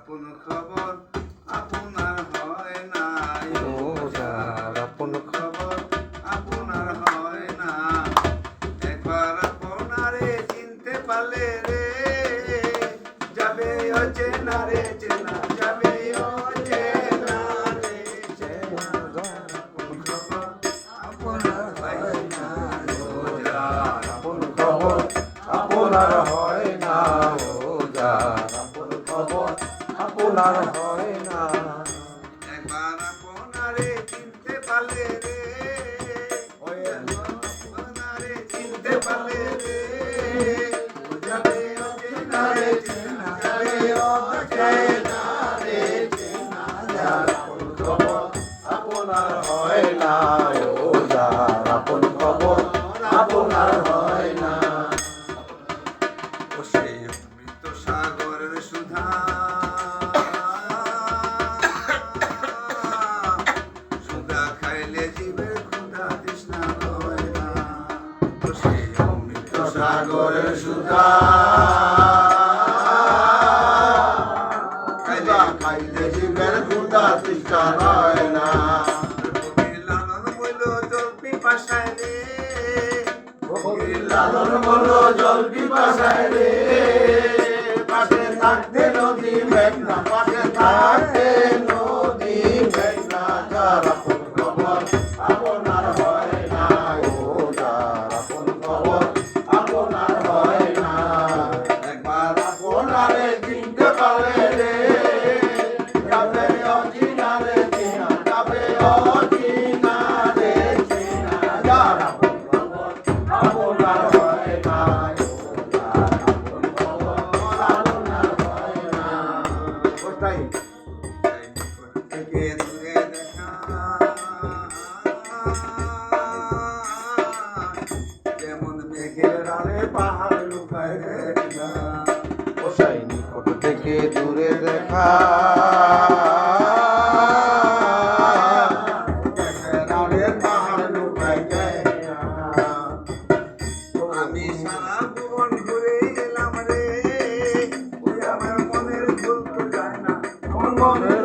আপন খবর আপনার হয় না, ও যার আপন খবর আপনার হয় না। একবার আপনারে চিনতে পারলে রে যাবে অচেনা রে চেনা, যাবে অচেনা রে চেনা। আপন খবর আপনার হয় না, ও যার আপন খবর আপনার হয় না, ও যার আপন খবর আপনার হয় না। একবার আপনারে চিনতে পারলে রে, আপনারে চিনতে পারলে রে যাবে অচেনা রে চেনা, যাবে অচেনা রে চেনা। যার আপন খবর আপনার হয় না, ও যার আপন খবর আপনার হয় না। ও সেই অমৃত সাগরের সুধা, সুধা খাইলে জীবের ক্ষুধা তৃষ্ণা হয় না। ও সেই অমৃত সাগরের সুধা খাইলে জীবের ক্ষুধা তৃষ্ণা হয় না। ফকির লালন বইল জল পিপাসায় রে, ফকির লালন বলল জল পিপাসায় রে, পাশে থাকতে নদী মেঘনা, পাশে থাকতে নদী মেঘনা। যার আপন খবর আপনার হয় না, ও যার আপন খবর আপনার হয় না। একবার আপনারে চিনতে পারলে রে যাবে অচিনা রে চেনা, যাবে অচিনা রে চেনা। যার আপন খবর আপনার হয় না, ও যার আপন খবর আপনার হয় না। ওটাই থেকে দূরে দেখা, যেমন মেঘের আড়ে পাহাড় লুকায় রে না। ওসাই নিকট থেকে দূরে দেখা, মেঘের পাহাড় লুকায় যায় না। আমি সারা ভুবন ঘুরে এলাম রে, ওই আমার মনের ভুল তো যায় না, আমার মনের